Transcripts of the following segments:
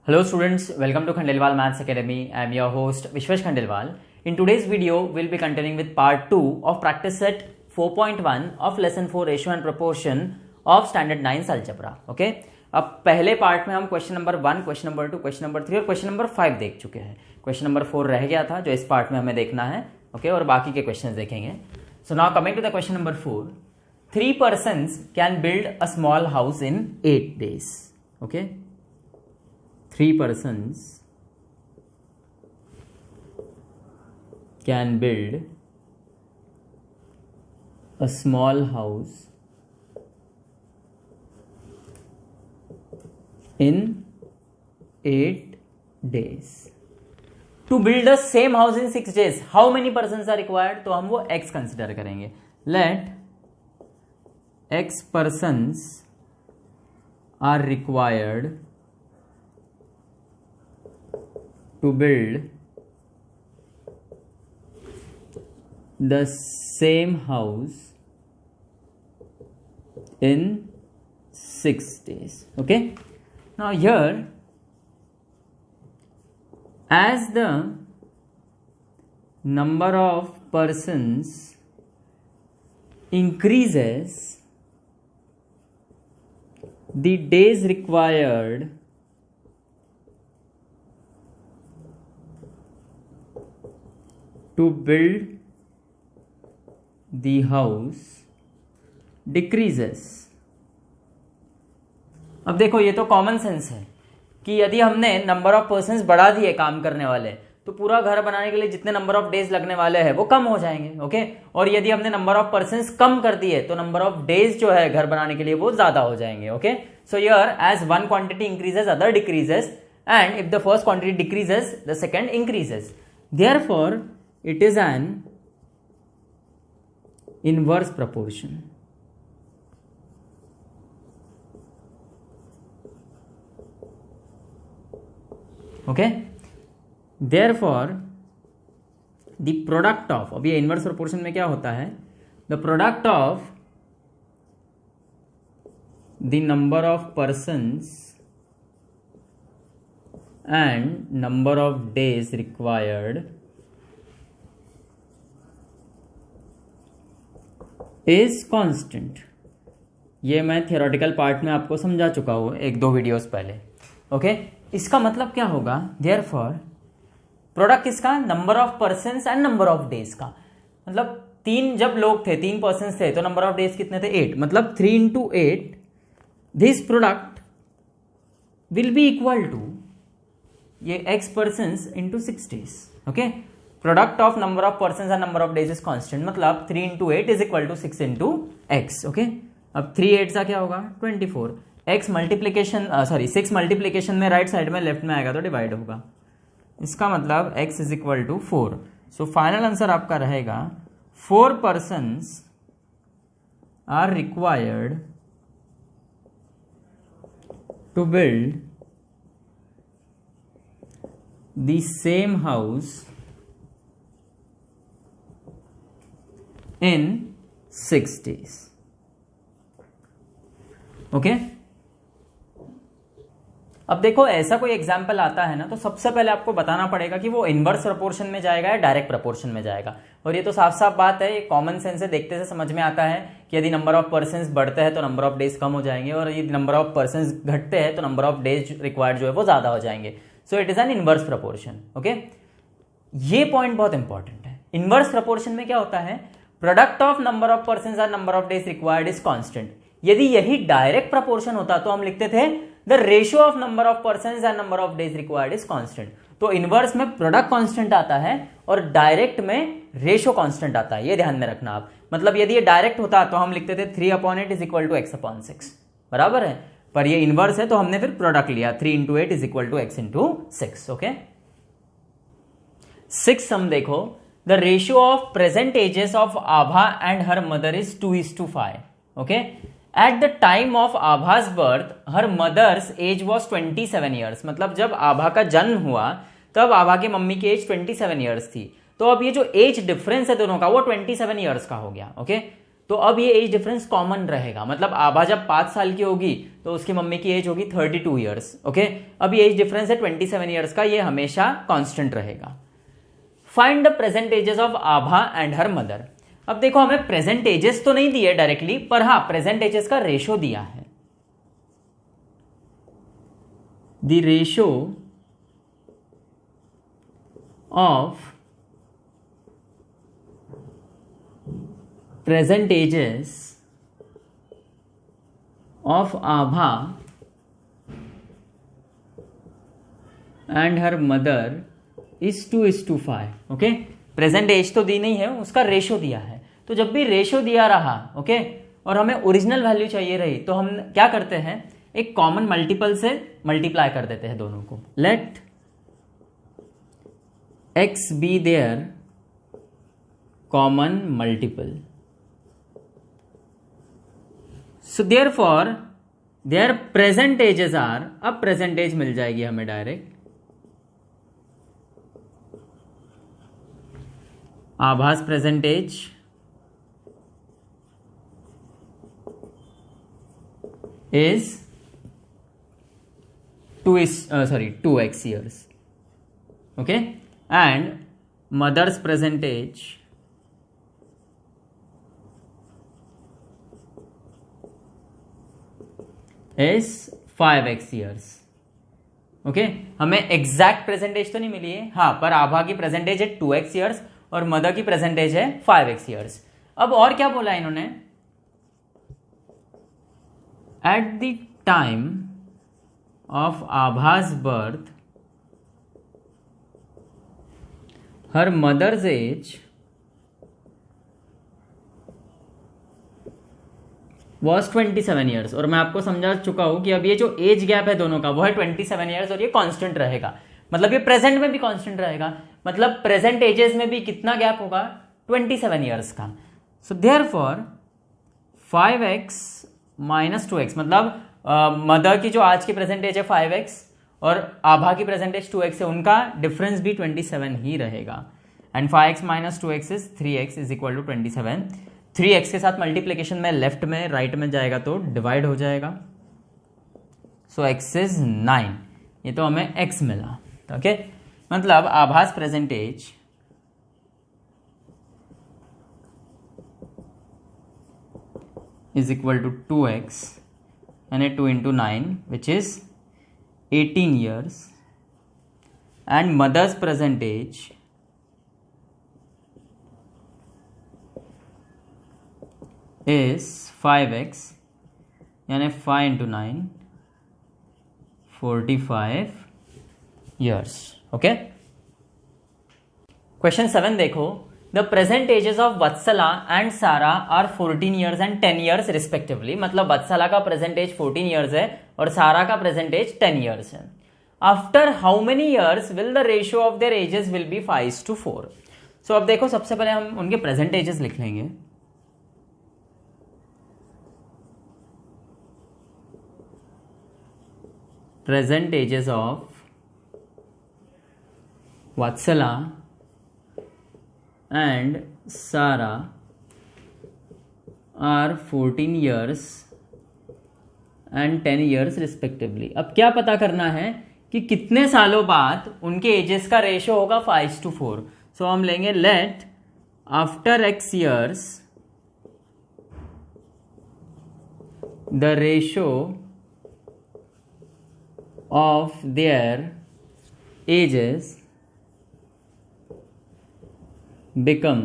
Hello students, welcome to Khandelwal Maths Academy. I am your host Vishwesh Khandelwal. In today's video, we'll be continuing with part 2 of practice set 4.1 of lesson 4 ratio and proportion of standard 9 algebra. Okay? अब पहले part में हम question number 1, question number 2, question number 3 और question number 5 देख चुके हैं. Question number 4 रह गया था जो इस पार्ट में हमें देखना है. ओके और बाकी के क्वेश्चंस देखेंगे. So now coming to the question number 4. 3 persons can build a small house in 8 days. Okay? 3 persons can build a small house in 8 days. To build the same house in 6 days, how many persons are required? तो हम वो x consider करेंगे. Let x persons are required to build the same house in 6 days. Okay, now here as the number of persons increases, the days required to build the house decreases. अब देखो ये तो common sense है कि यदि हमने number of persons बढ़ा दिए काम करने वाले तो पूरा घर बनाने के लिए जितने नंबर ऑफ डेज लगने वाले हैं वो कम हो जाएंगे. ओके और यदि हमने नंबर ऑफ पर्सन्स कम कर दिए तो नंबर ऑफ डेज जो है घर बनाने के लिए वो ज्यादा हो जाएंगे. Okay so here as one quantity increases other decreases and if the first quantity decreases the second increases. Therefore it is an inverse proportion. Okay, therefore the product of, अब ये inverse proportion में क्या होता है, the product of the number of persons and number of days required is constant. ये मैं theoretical part में आपको समझा चुका हूं 1-2 वीडियोस पहले. ओके इसका मतलब क्या होगा, देयरफॉर प्रोडक्ट किसका, number of persons and number of days का. मतलब 3 जब लोग थे 3 पर्सन्स थे तो नंबर ऑफ डेज कितने थे 8. मतलब 3 into 8 this product will be equal to ये x persons into 6 days. Okay product of number of persons and number of days is constant. मतलब 3 into 8 is equal to 6 into x. Okay अब 3 8 का क्या होगा 24. x multiplication 6 multiplication में right side में left में आएगा तो डिवाइड होगा. इसका मतलब x is equal to 4. So final answer आपका रहेगा 4 persons are required to build the same house in 6 days. Okay अब देखो ऐसा कोई एग्जाम्पल आता है ना तो सबसे पहले आपको बताना पड़ेगा कि वो इनवर्स प्रोपोर्शन में जाएगा या डायरेक्ट प्रोपोर्शन में जाएगा. और ये तो साफ साफ बात है, ये कॉमन सेंस से देखते से समझ में आता है कि यदि नंबर ऑफ पर्सन्स बढ़ते हैं तो नंबर ऑफ डेज कम हो जाएंगे और यदि नंबर ऑफ पर्सन्स घटते हैं तो नंबर ऑफ डेज रिक्वायर्ड जो है वो ज्यादा हो जाएंगे. So it is an inverse proportion. Okay ये पॉइंट बहुत इंपॉर्टेंट है. इनवर्स प्रोपोर्शन में क्या होता है, product of number of persons और number of days required is constant. यदि यही डायरेक्ट प्रोपोर्शन होता तो हम लिखते थे the ratio of number of persons and number of days required is constant. तो इनवर्स में प्रोडक्ट कांस्टेंट आता है और डायरेक्ट में रेशियो कांस्टेंट आता है. ये ध्यान में रखना आप. मतलब यदि ये डायरेक्ट होता तो हम लिखते थे 3/8 इज इक्वल टू x/6. बराबर है, पर ये इनवर्स है तो हमने फिर प्रोडक्ट लिया 3 into 8 is equal to x/6. Okay 6 sum देखो. The ratio of present ages of Abha and her mother is 2:5. Okay. At the time of Abha's birth, her mother's age was 27 years. मतलब जब आभा का जन्म हुआ तब आभा की mummy की as 27 years थी. तो अब ये जो एज डिफरेंस है दोनों का वो 27 ईयर्स का हो गया. ओके तो अब ये एज डिफरेंस कॉमन रहेगा, मतलब आभा जब 5 साल की होगी तो उसकी मम्मी की एज होगी 32 ईयर्स। ओके, अब ये एज डिफरेंस है 27 ईयर्स का, ये हमेशा कांस्टेंट रहेगा। Find the present ages of Abha and her mother. अब देखो हमें प्रेजेंट एजेस तो नहीं दिए डायरेक्टली, पर हाँ प्रेजेंट एजेस का रेशो दिया है। The ratio of present ages of Abha and her mother is 2:5। Okay, present age तो दी नहीं है, उसका रेशो दिया है। तो जब भी रेशो दिया रहा ओके और हमें ओरिजिनल वैल्यू चाहिए रही तो हम क्या करते हैं, एक कॉमन मल्टीपल से मल्टीप्लाई कर देते हैं दोनों को। Let x be their common multiple. So therefore their present ages are, अब प्रेजेंट एज मिल जाएगी हमें direct, Abha's present age is 2x years, okay, and mother's present age is 5x years। Okay, हमें एग्जैक्ट प्रेजेंट एज तो नहीं मिली है, हाँ, पर आभा की प्रेजेंट एज है 2x years और मदर की प्रेजेंट एज है 5x years। अब और क्या बोला इन्होंने, at the time of Abha's birth her mother's age was 27 years. और मैं आपको समझा चुका हूं कि अब ये जो एज गैप है दोनों का वो है 27 ईयर्स और ये कांस्टेंट रहेगा, मतलब ये प्रेजेंट में भी कांस्टेंट रहेगा, मतलब प्रेजेंट एजेस में भी कितना गैप होगा, 27 ईयर्स का। So therefore 5x minus 2x, मतलब मदर की जो आज की प्रेजेंट एज है 5x और आभा की प्रेजेंट एज 2x है, उनका डिफरेंस भी 27 ही रहेगा। And 5x minus 2x is 3x is equal to 27। 3x के साथ मल्टीप्लीकेशन में लेफ्ट में राइट में जाएगा तो डिवाइड हो जाएगा। सो x इज 9, ये तो हमें x मिला। ओके, मतलब Abha's present age is equal to 2x यानी 2 into 9 which is 18 years and mother's present age is 5x यानी 5 into 9 45 years। ओके, क्वेश्चन 7 देखो, the present ages of Vatsala and Sara are 14 years and 10 years respectively. मतलब वत्सला का present as 14 years है और सारा का present as 10 years है। After how many years will the ratio of their edges will be 5:4। सो अब देखो, सबसे पहले हम उनके प्रेजेंट एजेस लिख लेंगे। Present ages of Vatsala and Sara are 14 years and 10 years respectively. अब क्या पता करना है कि कितने सालों बाद उनके एजेस का रेशियो होगा 5:4। सो हम लेंगे let after x years the ratio of their ages become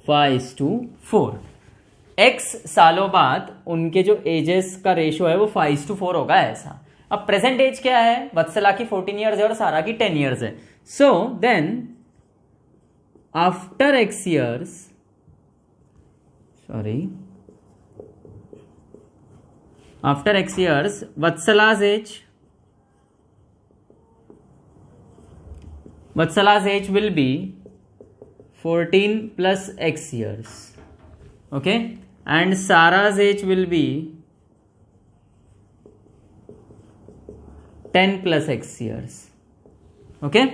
5:4। x सालों बाद उनके जो एजेस का रेशियो है वो 5:4 होगा ऐसा। अब प्रेजेंट एज क्या है, वत्सला की 14 years है और सारा की 10 years है। So then after x years, after x years Vatsala's age will be 14 plus x years, okay, and Sarah's age will be 10 plus x years, okay।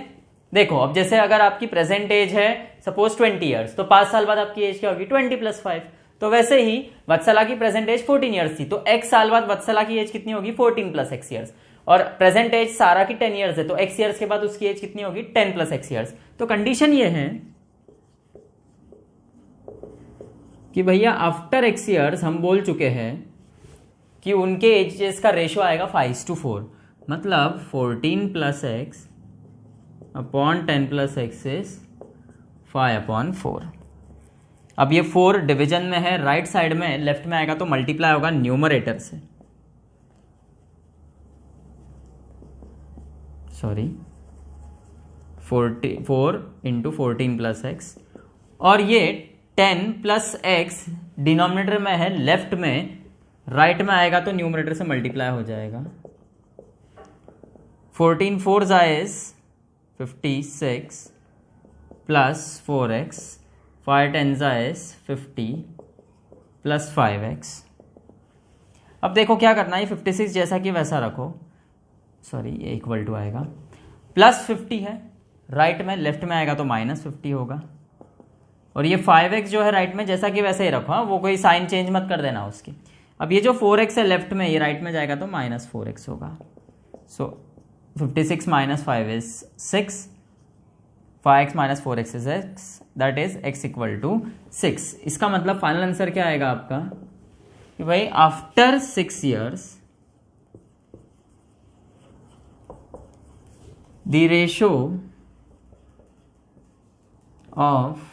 देखो अब जैसे अगर आपकी प्रेजेंट एज है सपोज 20 years तो 5 साल बाद आपकी एज क्या होगी 20 plus 5, तो वैसे ही वत्सला की प्रेजेंट एज 14 ईयर्स थी, तो x साल बाद वत्सला की एज कितनी होगी 14 प्लस x ईयर्स, और प्रेजेंट एज सारा की 10 ईयर्स है, तो x ईयर्स के बाद उसकी एज कितनी होगी 10 प्लस x ईयर्स। तो कंडीशन ये है कि भैया आफ्टर x ईयर्स हम बोल चुके हैं कि उनके एजेस का रेशियो आएगा 5:4, मतलब 14 plus x upon 10 plus x is 5/4। अब ये 4 डिवीजन में है, राइट साइड में, लेफ्ट में आएगा तो मल्टीप्लाई होगा न्यूमरेटर से, सॉरी 4 इंटू 14 प्लस एक्स, और ये 10 प्लस एक्स डिनोमिनेटर में है लेफ्ट में, राइट में आएगा तो न्यूमरेटर से मल्टीप्लाई हो जाएगा। 14 4 is 56 plus 4x, 5 10 is 50 plus 5x। अब देखो क्या करना है, 56 जैसा कि वैसा रखो, सॉरी ये इक्वल टू आएगा, प्लस 50 है राइट में, लेफ्ट में आएगा तो माइनस 50 होगा, और ये 5x जो है राइट में जैसा कि वैसे ही रखो, हाँ वो कोई साइन चेंज मत कर देना उसकी। अब ये जो 4x है लेफ्ट में, ये राइट में जाएगा तो माइनस 4x होगा। So 56 minus 5 is 6, 5x minus 4x is x, that is x equal to 6। इसका मतलब फाइनल आंसर क्या आएगा आपका कि भाई after 6 years the ratio of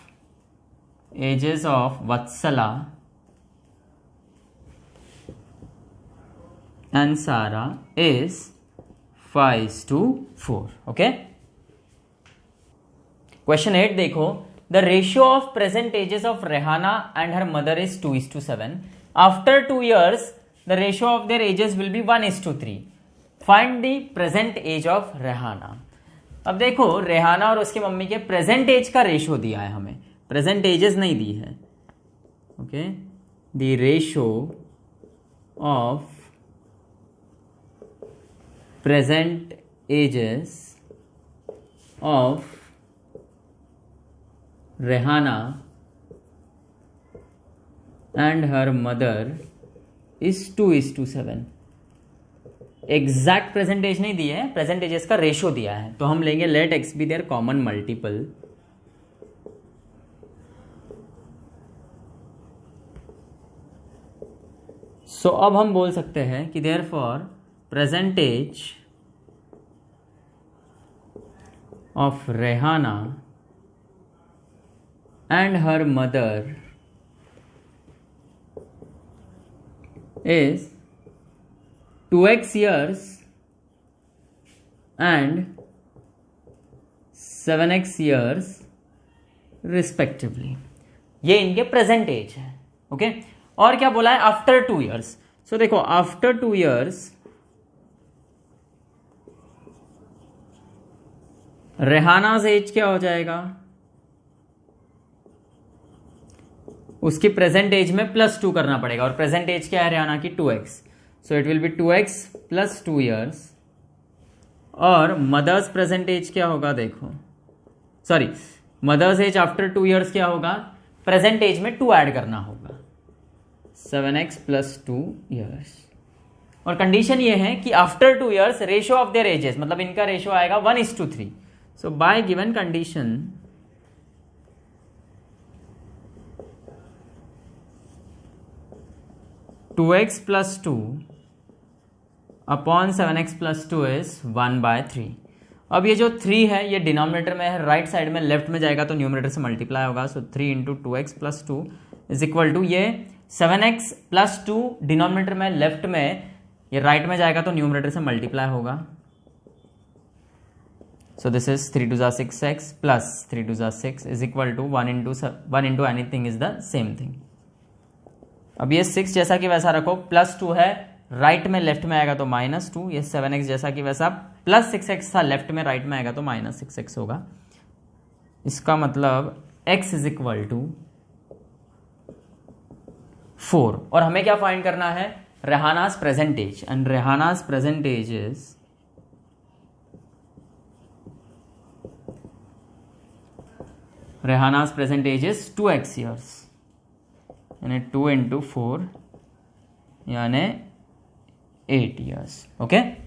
ages of Vatsala and Sarah is 5:4. Okay. Question 8 देखो, the ratio of present ages of Rehana and her mother is 2:7. After 2 years, the ratio of their ages will be 1:3. Find the present age of Rehana. अब देखो रेहाना और उसकी mummy के present as का ratio दिया है हमें, प्रेजेंट एजेस नहीं दी है। Okay, the ratio of present ages of Rehana and her mother is 2:7। Exact present age नहीं दी है, प्रेजेंट एजेस का रेशियो दिया है, तो हम लेंगे let x be their common multiple. So अब हम बोल सकते हैं कि therefore present age of Rehana and her mother is 2x years and 7x years respectively। ये इनके प्रेजेंट एज है। ओके, और क्या बोला है आफ्टर 2 years। सो देखो आफ्टर 2 years रेहानाज एज क्या हो जाएगा, उसकी प्रेजेंट एज में +2 करना पड़ेगा, और प्रेजेंट एज क्या है रेहाना की 2x, so it will be 2x plus 2 years। और मदर्स प्रेजेंट एज क्या होगा, देखो sorry mother's age after 2 years क्या होगा, प्रेजेंट एज में 2 ऐड करना होगा, 7x प्लस 2 years। और कंडीशन ये है कि after 2 years ratio of their edges, मतलब इनका रेशियो आएगा 1:3। So by given condition, 2x plus 2 upon 7x plus 2 is 1/3। अब ये जो 3 है ये डिनोमिनेटर में है, राइट साइड में, लेफ्ट में जाएगा तो न्यूमरेटर से मल्टीप्लाई होगा। So 3 into 2x plus 2 is equal to ये 7x प्लस 2 डिनोमिनेटर में, लेफ्ट में, ये राइट में जाएगा तो न्यूमरेटर से मल्टीप्लाई होगा। So this is 3 2 6x plus 3 2 6 is equal to 1 into anything is the same thing। अब ये 6 जैसा कि वैसा रखो, +2 है राइट में, लेफ्ट में आएगा तो -2। ये 7x जैसा कि वैसा, प्लस 6x था लेफ्ट में, राइट में आएगा तो -6x होगा। इसका मतलब x इज इक्वल टू 4। और हमें क्या फाइंड करना है, Rehana's present age, and Rehana's present age is Rehana's present age is 2x years यानी 2 into 4 यानी 8 years. ओके.